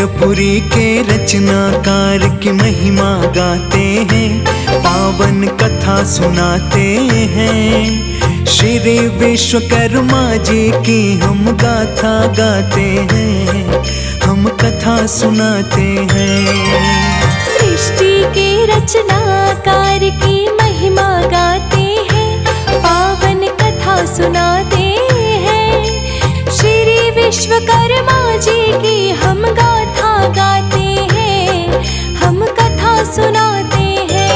इंद्रपुरी के रचनाकार की महिमा गाते हैं, पावन कथा सुनाते हैं। श्री विश्वकर्मा जी की हम गाथा गाते हैं, हम कथा सुनाते हैं। सृष्टि के रचनाकार की महिमा गाते हैं, पावन कथा सुनाते हैं। श्री विश्वकर्मा जी की हम गाथा गाते हैं, हम कथा सुनाते हैं।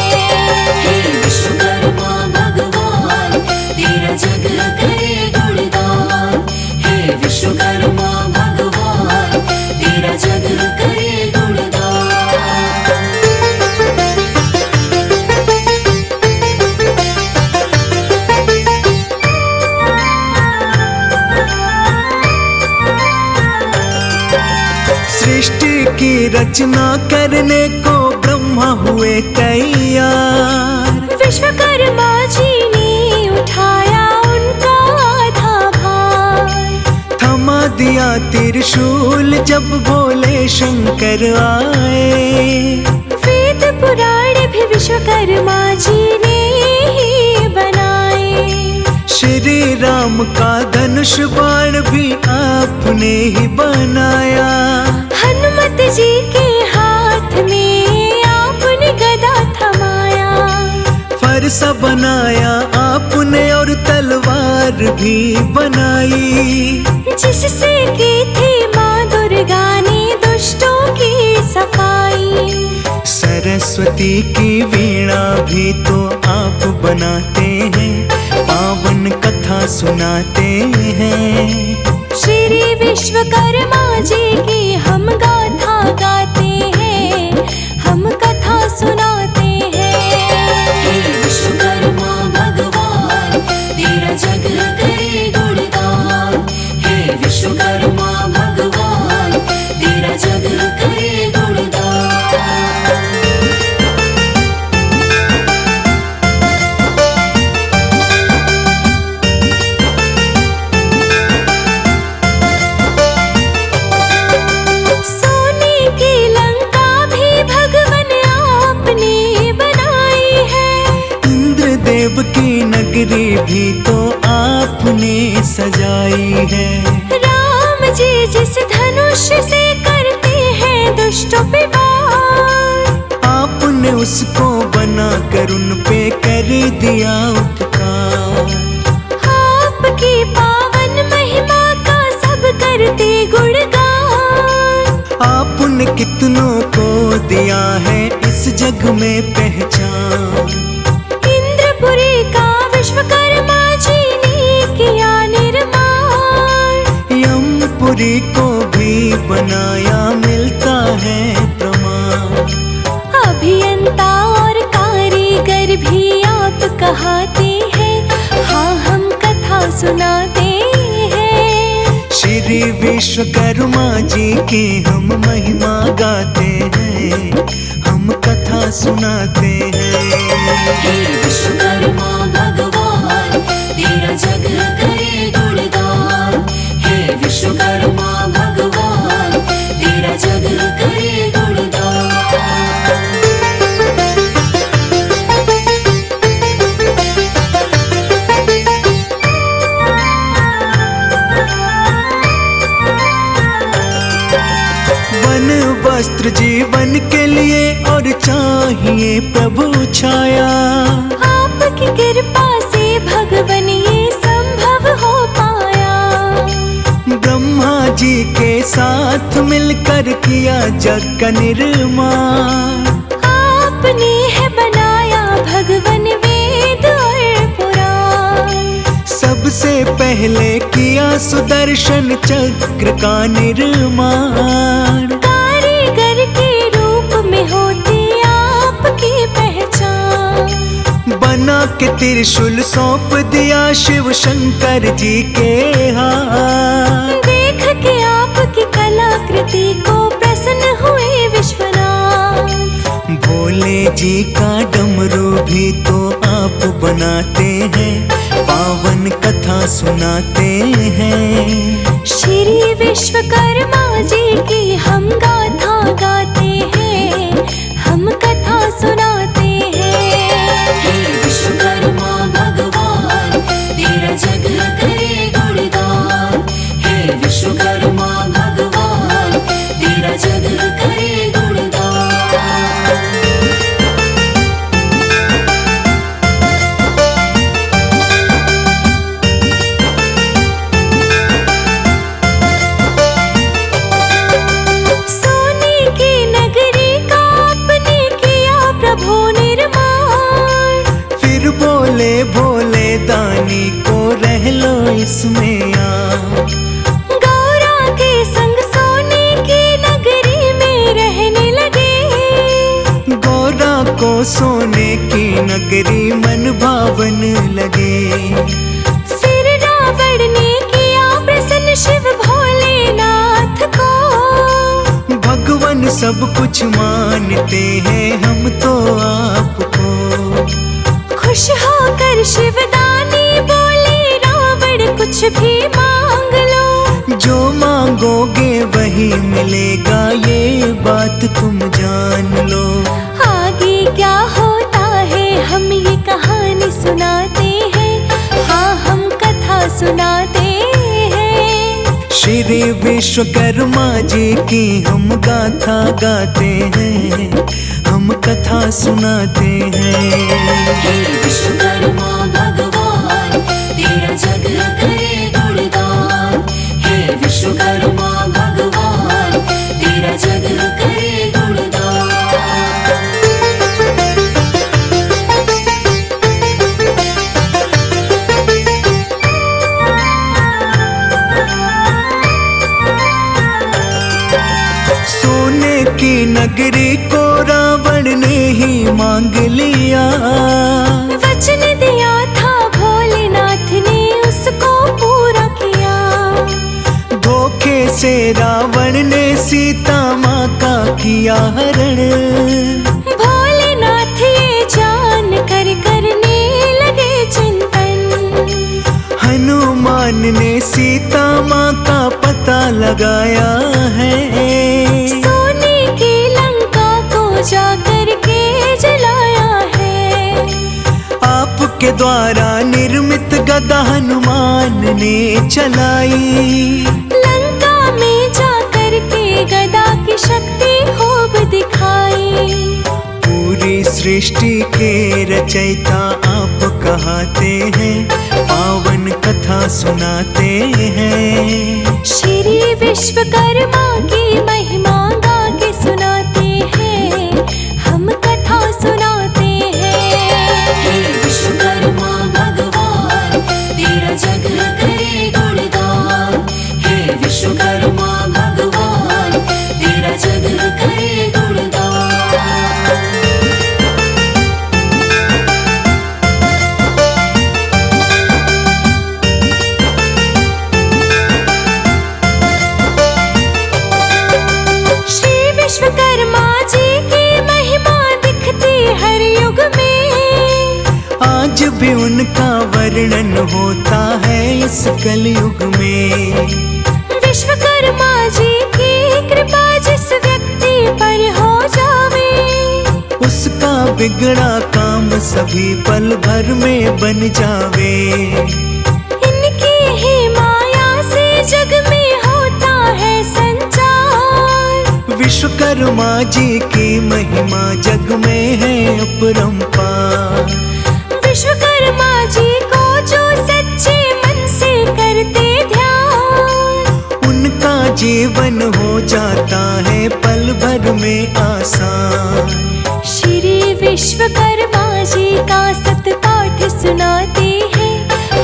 हे विश्वकर्मा भगवान, तेरा जग करे गुणगान। हे विश्वकर्मा भगवान, तेरा जग करे गुणगान। सृष्टि की रचना करने को ब्रह्मा हुए तैयार। विश्वकर्मा जी ने उठाया उनका आधा भार। थमा दिया त्रिशूल जब भोले शंकर आए। वेद पुराण भी विश्वकर्मा जी ने ही बनाए। श्री राम का धनुष बाण भी आपने ही बनाया। हनुमत जी के हाथ में आपने गदा थमाया। फरसा बनाया आपने और तलवार भी बनाई, जिससे की थी माँ दुर्गा ने दुष्टों की सफाई। सरस्वती की वीणा भी तो आप बनाते हैं, पावन कथा सुनाते हैं। श्री विश्वकर्मा जी की हम गाथा गाते हैं, हम कथा सुनाते हैं। हे विश्वकर्मा भगवान, तेरा जग करे गुणगान। हे विश्वकर्मा भगवान, तेरा जग करे गुणगान। सोने की लंका भी भगवन आपने बनाई है। इंद्रदेव की नगरी भी तो आपने सजाई है। राम जी जिस धनुष से करते हैं दुष्टों पे वार। आपने उसको बना कर उन पे कर दिया उपकार। आपकी पावन महिमा का सब करते गुणगान। आपने कितनों को दिया है इस जग में पहचान। इंद्रपुरी का विश्वकर्मा जी ने किया निर्माण। यमपुरी को भी बनाया मिलता है प्रमाण। अभियंता और कारीगर भी आप कहाते हैं, हाँ हम कथा सुनाते हैं। श्री विश्वकर्मा जी की हम महिमा गाते हैं, हम कथा सुनाते हैं। हे विश्वकर्मा भगवान, तेरा जग करे गुणगान। हे विश्वकर्मा भगवान, तेरा जग करे गुणगान। वन वस्त्र जीवन के लिए और चाहिए प्रभु छाया। आपकी कृपा से भगवन ये संभव हो पाया। ब्रह्मा जी के साथ मिलकर किया जग का निर्माण। आपने है बनाया भगवन वेद और पुराण। सबसे पहले किया सुदर्शन चक्र का निर्माण। कारीगर के रूप में होती आपकी पहचान। बना के त्रिशूल सौंप दिया शिव शंकर जी के हाथ। देख के आपकी कलाकृति को प्रसन्न हुए विश्वनाथ। भोले जी का डमरू भी तो आप बनाते हैं, पावन कथा सुनाते हैं। श्री विश्वकर्मा जी की हम गाथा नगरी मन भावन लगे। फिर रावण ने किया प्रसन्न शिव भोलेनाथ को। भगवान सब कुछ मानते हैं हम तो आपको। खुश होकर शिवदानी बोले रावण कुछ भी मांग लो। जो मांगोगे वही मिलेगा, ये बात तुम जान लो। आगे क्या होता है हम ये कहानी सुनाते हैं, हाँ हम कथा सुनाते हैं। श्री विश्वकर्मा जी की हम गाथा गाते हैं, हम कथा सुनाते हैं। हे विश्वकर्मा भगवान तेरा जग करे गुणगान। हे विश्वकर्मा भगवान तेरा जग करे गुणगान। सोने की नगरी को रावण ने ही मांग लिया। वचन दिया था भोलेनाथ ने उसको पूरा किया। धोखे से रावण ने सीता माँ का किया हरण। भोलेनाथ ये जान कर करने लगे चिंतन। हनुमान ने सीता माँ का पता लगाया है। सोने की लंका को जाकर के जलाया है। आपके द्वारा निर्मित गदा हनुमान ने चलाई। लंका में जाकर के गदा की शक्ति खूब दिखाई। पूरी सृष्टि के रचयिता आप कहते हैं, पावन कथा सुनाते हैं। श्री विश्वकर्मा की महिमा गा के सुनाते हैं, हम कथा सुनाते हैं। हे विश्वकर्मा भगवान तेरा जग करे गुणगान। हे विश्वकर्मा भगवान तेरा जग करे गुणगान। श्री विश्वकर्मा जी की महिमा दिखती हर युग में। आज भी उनका वर्णन होता है इस कलयुग में। विश्वकर्मा जी की कृपा जिस व्यक्ति पर हो जावे, उसका बिगड़ा काम सभी पल भर में बन जावे। इनकी ही माया से जग में होता है संचार। विश्वकर्मा जी की महिमा जग में है अपरंपार। विश्वकर्मा जी को जो सच्चे मन से करते ध्यान, उनका जीवन हो जाता है पल भर में आसान। श्री विश्वकर्मा जी का सतपाठ सुनाते हैं,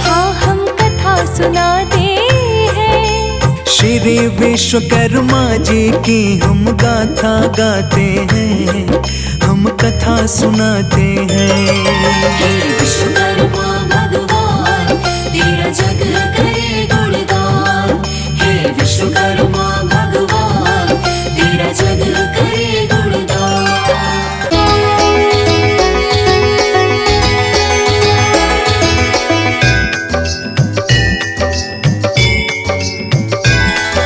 हाँ हम कथा सुनाते हैं। श्री विश्वकर्मा जी की हम गाथा गाते हैं, हम कथा सुनाते हैं। हे विश्वकर्मा भगवान तेरा जग करे गुणगान। हे विश्वकर्मा भगवान तेरा जग करे गुणगान।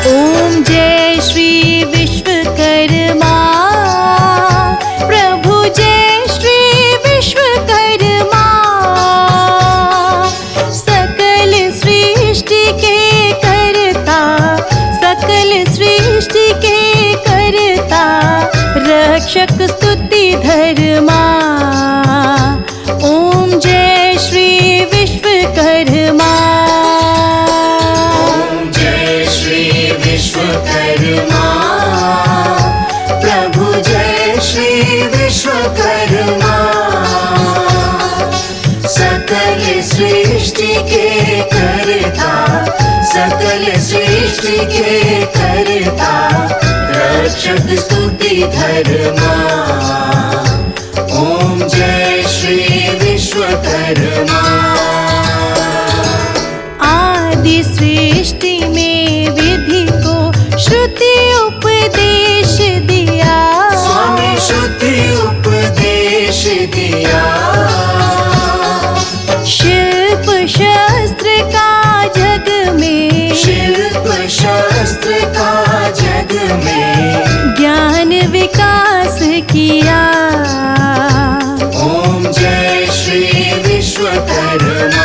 ओम जय श्री विश्वकर्मा प्रभु, जय श्री विश्वकर्मा। सकल सृष्टि के करता, सकल सृष्टि के करता, रक्षक स्तुति धर्मा। ओम जय श्री विश्वकर्मा। जय श्री विश्वकर्मा प्रभु, जय श्री विश्वकर्मा। सकल सृष्टि के करता, सकल सृष्टि के करता, रक्षक स्तुति धर्मा। ओम जय श्री विश्वकर्मा। आदि सृष्टि में विधि को श्रुति उपदेश दिया, स्वामी श्रुति उपदेश दिया। शिल्प शास्त्र का जग में, शिल्प शास्त्र का जग में ज्ञान विकास किया। ओम जय श्री विश्वकर्मा।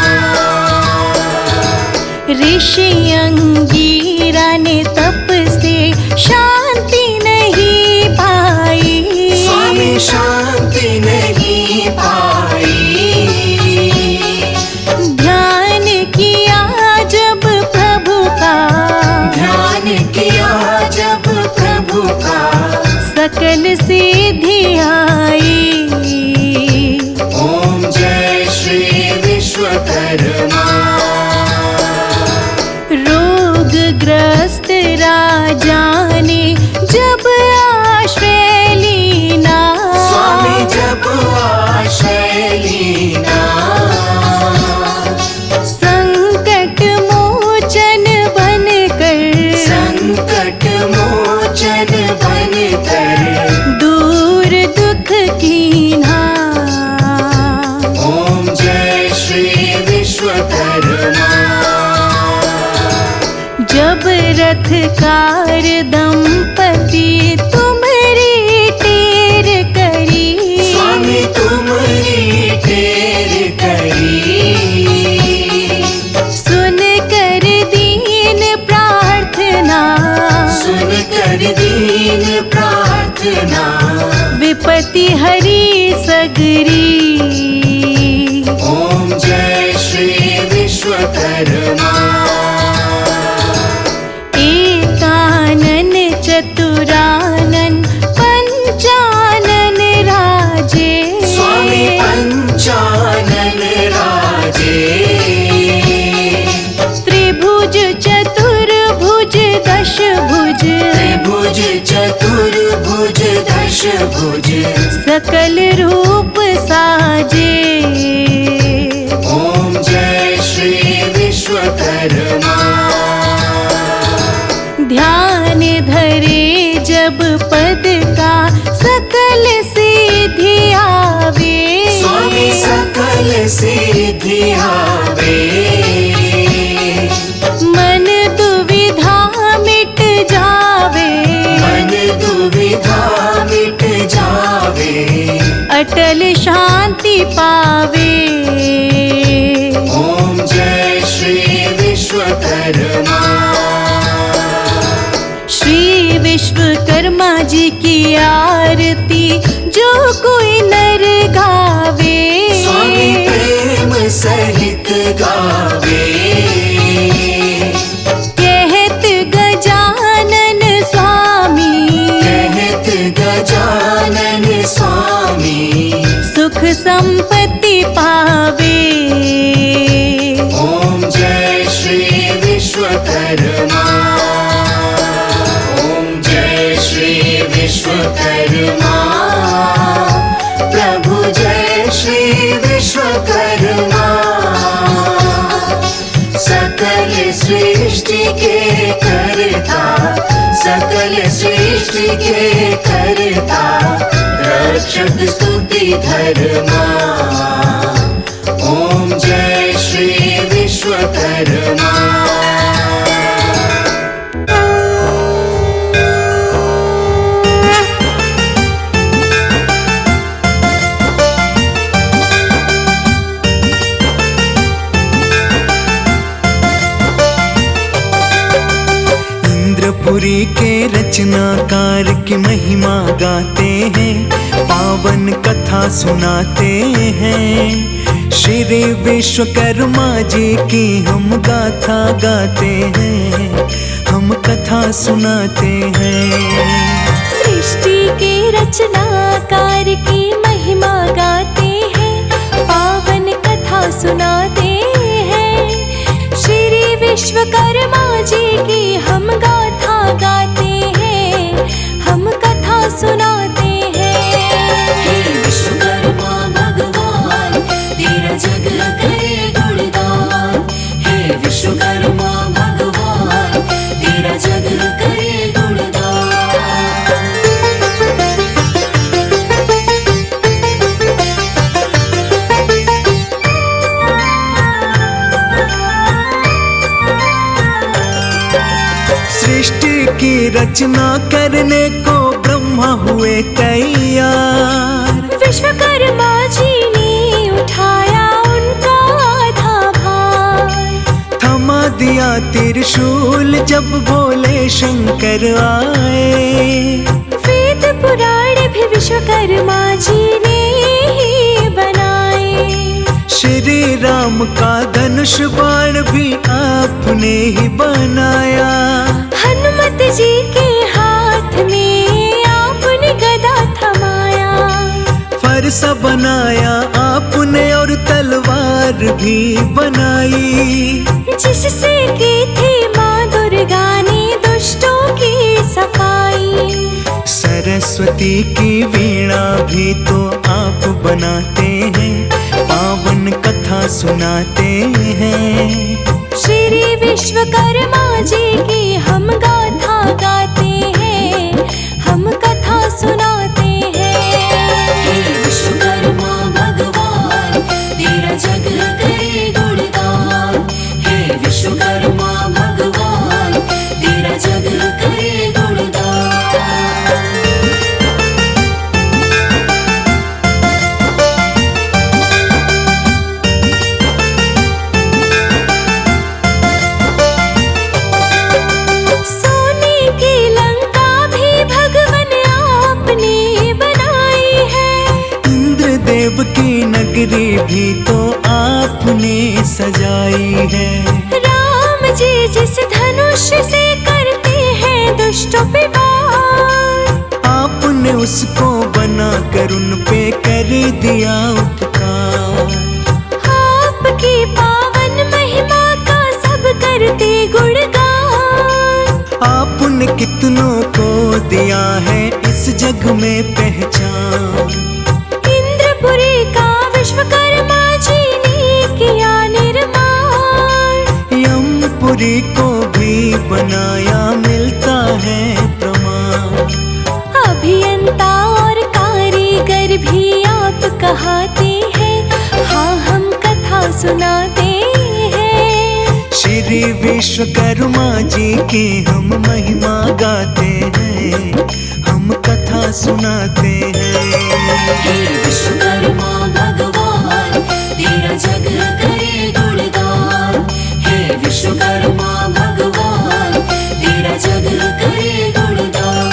ऋषि अंगीरा ने तप से शांति नहीं पाई, स्वामी शांति नहीं पाई। ध्यान किया जब प्रभु का, ध्यान किया जब प्रभु का सकल सिद्धि आई। ओम जय श्री विश्वकर्मा। रोगग्रस्त राजा ने जब आश्रय लीना, स्वामी जब आश्रय लीना संकट मोचन बनकर, संकट मोचन बनकर दूर दुख कीन्हा। ओम जय श्री विश्वकर्मा। जब रथकार दंपति तुम्हारी टेर करी, स्वामी तुम्हारी टेर करी। सुन कर दीन प्रार्थना, सुन कर दीन प्रार्थना विपत्ति हरी सगरी। ओम जय श्री विश्वकर्मा। एकानन चतुरानन पंचानन राजे, स्वामी पंचानन राजे। त्रिभुज चतुर्भुज दशभुज, त्रिभुज चतुर्भुज दशभुज सकल रूप साजे। ओम जय श्री विश्वकर्मा। ध्यान धरे जब पद का सकल सिद्धि आवे, स्वामी सकल सिद्धि आवे। मन दुविधा मिट जावे, मन दुविधा मिट जावे। अटल शांति पावे। ओम जय श्री विश्वकर्मा। श्री विश्वकर्मा जी की आरती जो कोई नर गावे, स्वामी प्रेम सहित गावे। कहत गजानन स्वामी, कहत गजानन स्वामी सुख संपत्ति पावे। ओम जय श्री विश्वकर्मा। ओम जय श्री विश्वकर्मा। प्रभु जय श्री विश्वकर्मा। सकल सृष्टि के करता, सकल सृष्टि के करता, रक्षक स्तुति धर्मा। ओम जय श्री विश्वकर्मा। इंद्रपुरी के रचनाकार की महिमा गाते हैं, पावन कथा सुनाते हैं। श्री विश्वकर्मा जी की हम गाथा गाते हैं, हम कथा सुनाते हैं। सृष्टि के रचनाकार की महिमा गाते हैं, पावन कथा सुनाते हैं। श्री विश्वकर्मा जी की हम गाथा गाते हैं, हम कथा सुनाते हैं। हे विश्वकर्मा भगवान, तेरा जग रचना करने को ब्रह्मा हुए तैयार। विश्वकर्मा जी ने उठाया उनका आधा भार। थमा दिया त्रिशूल जब भोले शंकर आए। वेद पुराण भी विश्वकर्मा जी ने ही बनाए। श्री राम का धनुष बाण भी आपने ही बनाया। हनुमत जी के हाथ में आपने गदा थमाया। फरसा बनाया आपने और तलवार भी बनाई। जिससे की थी माँ दुर्गा ने दुष्टों की सफाई। सरस्वती की वीणा भी तो आप बनाते हैं, पावन कथा सुनाते हैं। श्री विश्वकर्मा जी की हम गाथा गाते हैं, हम कथा सुनाते हैं। हे विश्वकर्मा भगवान तेरा जग करे गुणगान। हे विश्वकर्मा भगवान तेरा जग करे गुणगान। सोने की लंका भी भगवन आपने बनाई है। इंद्रदेव की नगरी भी तो आपने सजाई है। राम जी जिस धनुष से करते हैं दुष्टों पे वार। आपने उसको बना कर उन पे कर दिया उपकार। आपकी पावन महिमा का सब करते गुणगान। आपने कितनों को दिया है इस जग में पहचान। इंद्रपुरी का विश्वकर्मा जी ने किया निर्माण। यमपुरी को भी बनाया मिलता है प्रमाण। अभियंता और कारीगर भी आप कहाते हैं, हाँ हम कथा सुनाते हैं। श्री विश्वकर्मा जी की हम महिमा गाते हैं, हम कथा सुनाते हैं। हे विश्वकर्मा भगवान तेरा जग करे गुणगान। हे विश्वकर्मा भगवान तेरा जग करे गुणगान।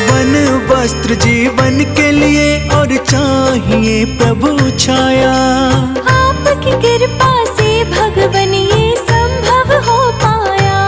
वन वस्त्र जीवन के लिए और चाहिए प्रभु छाया। आपकी कृपा से भगवन ये संभव हो पाया।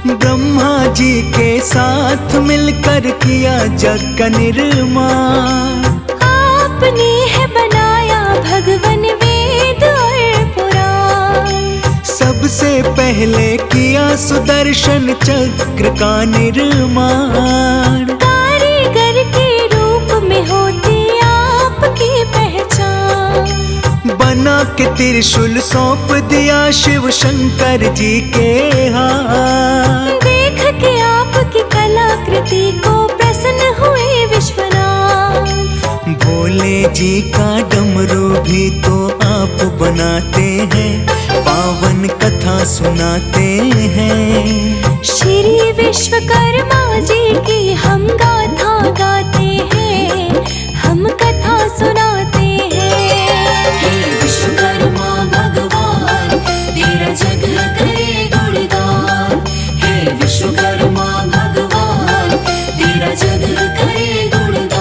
ब्रह्मा जी के साथ मिलकर किया जग का निर्माण। आपने है बनाया भगवन वेद और पुराण। सबसे पहले किया सुदर्शन चक्र का निर्माण। कारीगर के रूप में होती आपकी पहचान। बना के त्रिशूल सौंप दिया शिव शंकर जी के हाथ। देख के आपकी कलाकृति को प्रसन्न हुए विश्वनाथ। भोले जी का डमरू भी तो आप बनाते हैं, पावन कथा सुनाते हैं। श्री विश्वकर्मा जी की हम गाथा गाते हैं, हम कथा सुनाते हैं। हे विश्वकर्मा भगवान तेरा जग करे गुणगान। हे विश्वकर्मा भगवान तेरा जग करे गुणगान।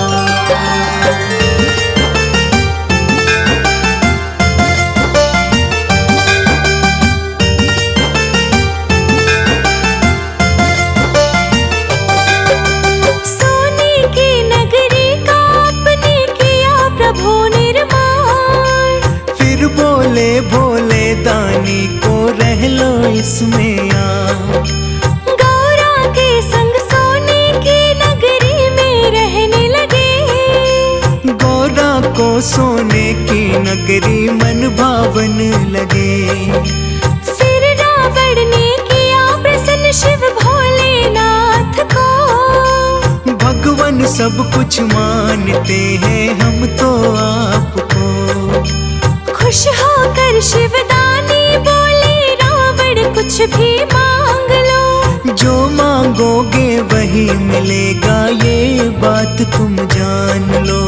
सोने की नगरी का आपने किया प्रभु निर्माण। फिर बोले भोले दानी को रह लो इसमें आ। गौरा के संग सोने की नगरी में रहने लगे। गौरा को सोने की नगरी मन भावन लगे। फिर रावण ने किया प्रसन्न शिव भोलेनाथ को। भगवान सब कुछ मानते हैं हम तो आपको। खुश होकर शिवदानी बोले रावण कुछ भी मांग लो। जो मांगोगे वही मिलेगा, ये बात तुम जान लो।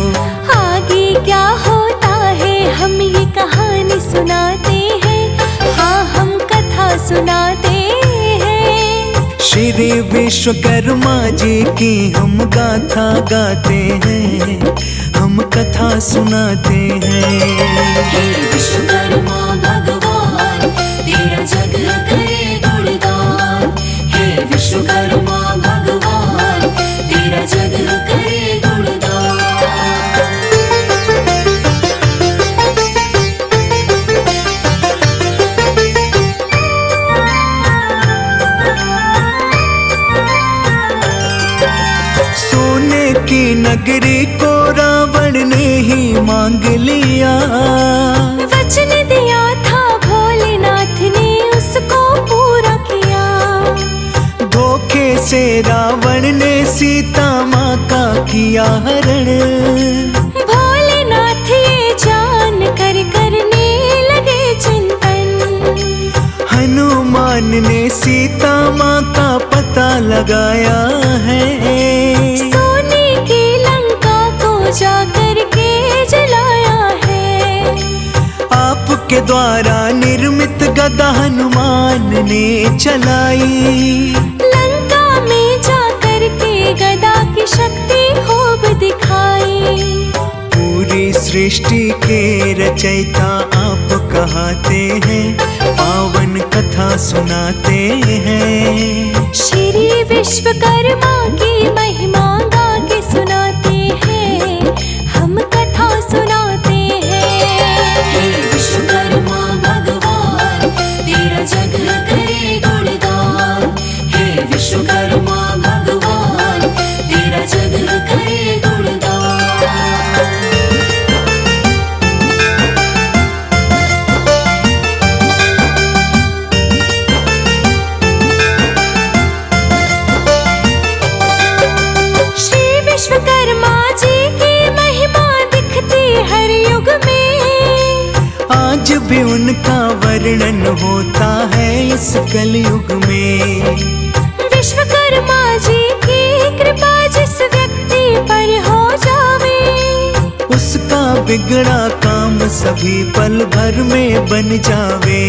आगे क्या होता है हम ये कहानी सुनाते हैं, हाँ हम कथा सुनाते हैं। श्री विश्वकर्मा जी की हम गाथा गाते हैं, हम कथा सुनाते हैं। हे विश्वकर्मा भगवान तेरा जग करे गुणगान। हे विश्वकर्मा भगवान तेरा जग करे गुणगान। सोने की नगरी को रावण ने ही मांग लिया। वचन दिया था भोलेनाथ ने उसको पूरा किया। धोखे से रावण ने सीता माँ का किया हरण। भोलेनाथ ये जान कर करने लगे चिंतन। हनुमान ने सीता माँ का पता लगाया है। सोने की लंका को जाकर के जलाया है। आपके द्वारा निर्मित गदा हनुमान ने चलाई। लंका में जाकर के गदा की शक्ति खूब दिखाई। पूरी सृष्टि के रचयिता आप कहते हैं, पावन कथा सुनाते हैं। श्री विश्वकर्मा की महिमा गा के सुनाते हैं, हम कथा सुनाते हैं। हे विश्वकर्मा भगवान तेरा जग करे गुणगान। हे विश्वकर्मा भगवान तेरा जग करे गुणगान। श्री विश्वकर्मा जी की महिमा दिखती हर युग में। आज भी उनका वर्णन होता है इस कलयुग में। विश्वकर्मा जी की कृपा जिस व्यक्ति पर हो जावे, उसका बिगड़ा काम सभी पल भर में बन जावे।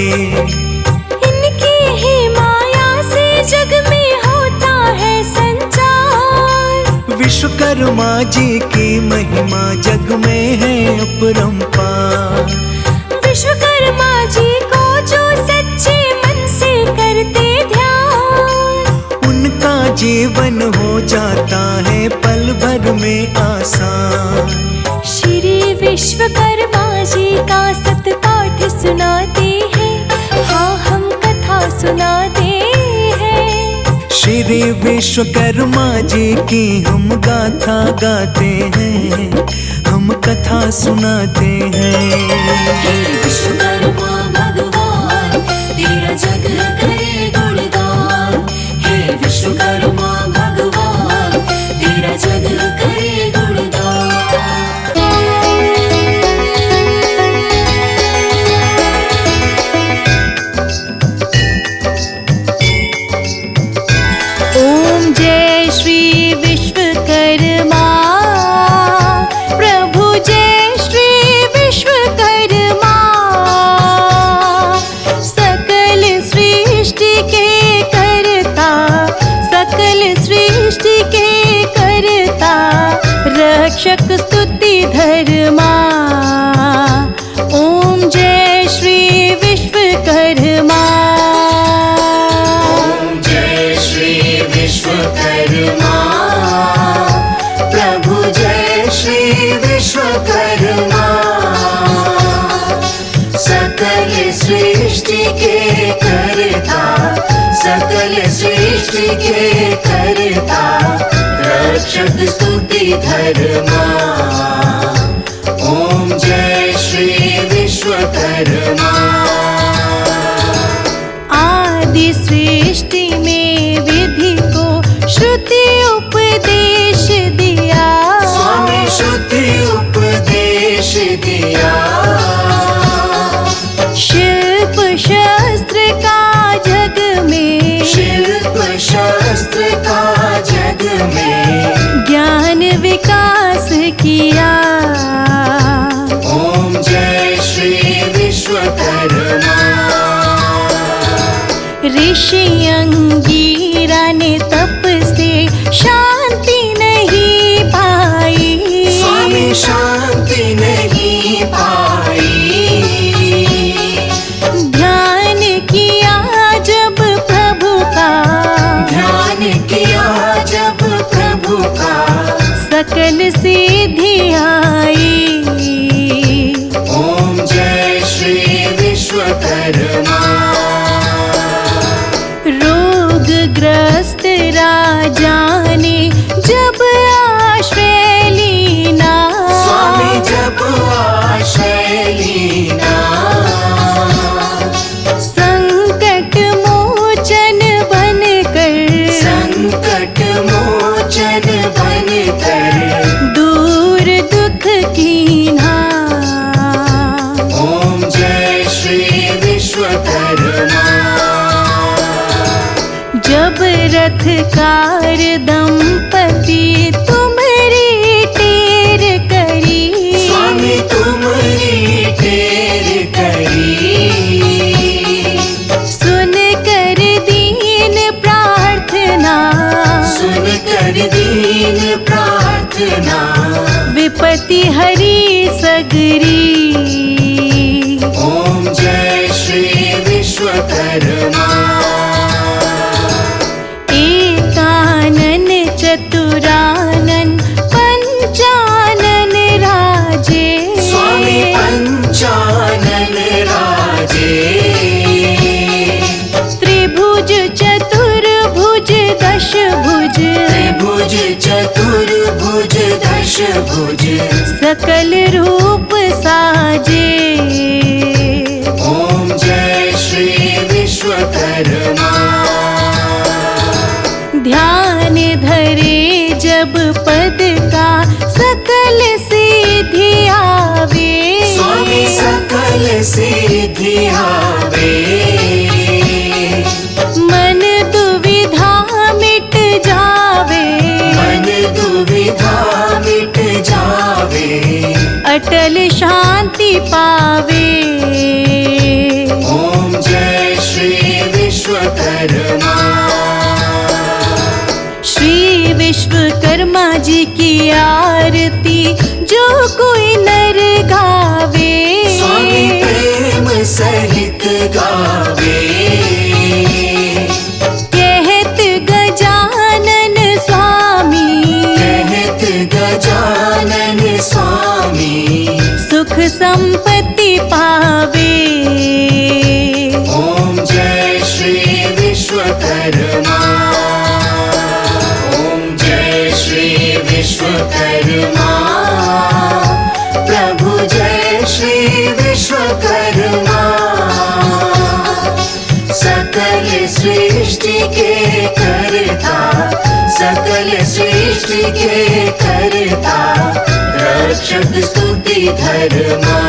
इनकी ही माया से जग में होता है संचार। विश्वकर्मा जी की महिमा जग में है अपरंपार। विश्वकर्मा जी को जो सच्चे मन से करते ध्यान, उनका जीवन हो जाता है पल भर में आसान। श्री विश्वकर्मा जी का सतपाठ सुनाते हैं, हाँ हम कथा सुनाते हैं। श्री विश्वकर्मा जी की हम गाथा गाते हैं, हम कथा सुनाते हैं। हे विश्वकर्मा भगवान तेरा जग करे गुणगान। हे विश्वकर्मा भगवान तेरा जग करे गुणगान। ओम जय श्री विश्वकर्मा प्रभु, जय श्री विश्वकर्मा। सकल सृष्टि के करता, सकल सृष्टि के करता, रक्षक स्तुति धर्मा। ओम जय श्री विश्वकर्मा। विश्वकर्मा प्रभु, जय श्री विश्वकर्मा। सकल सृष्टि के करता, सकल सृष्टि के करता, रक्षक स्तुति धर्मा। ओम जय श्री विश्वकर्मा। आदि सृष्टि में विधि को श्रुति उपदेश दे, वास किया। ओम जय श्री विश्वकर्मा। ऋषि अंगीरा ने तप से शांति नहीं पाई। स्वामी शांति नहीं पाई। ध्यान किया जब प्रभु का, ध्यान किया जब प्रभु का, सकल सिद्धि आई। ओम जय श्री विश्वकर्मा। रोगग्रस्त राजा ने जब आश्रय लीना। स्वामी जब आश्रय लीना। संकट मोचन बनकर, संकट मोचन बनकर, दूर दुख कीन्हा। ओम जय श्री विश्वकर्मा। जब रथकार दंपति तुम्हारी टेर करी। स्वामी तुम्हारी टेर करी। सुन कर दीन प्रार्थना, सुन कर दीन प्रार्थना, विपत्ति हरी सगरी। ओम जय श्री विश्वकर्मा। एकानन चतुरानन पंचानन राजे। स्वामी पंचानन राजे। त्रिभुज चतुर्भुज दशभुज, त्रिभुज चतुर्भुज दशभुज, सकल रूप साजे। ओम जय श्री विश्वकर्मा। ध्यान धरे जब पद का, सकल सिद्धि आवे। स्वामी सकल सिद्धि आवे। मन दुविधा मिट जावे, मन दुविधा मिट जावे। अटल शांति पावे। ओम जय श्री विश्वकर्मा। श्री विश्वकर्मा जी की आरती जो कोई नर गावे। स्वामी प्रेम सहित गावे। कहत गजानन स्वामी, कहत गजानन स्वामी, सुख संपत्ति पावे। ओम जय श्री विश्वकर्मा। ओम जय श्री विश्वकर्मा। प्रभु जय श्री विश्वकर्मा। सकल सृष्टि के करता, सकल सृष्टि के करता, रक्षक स्तुति धर्मा।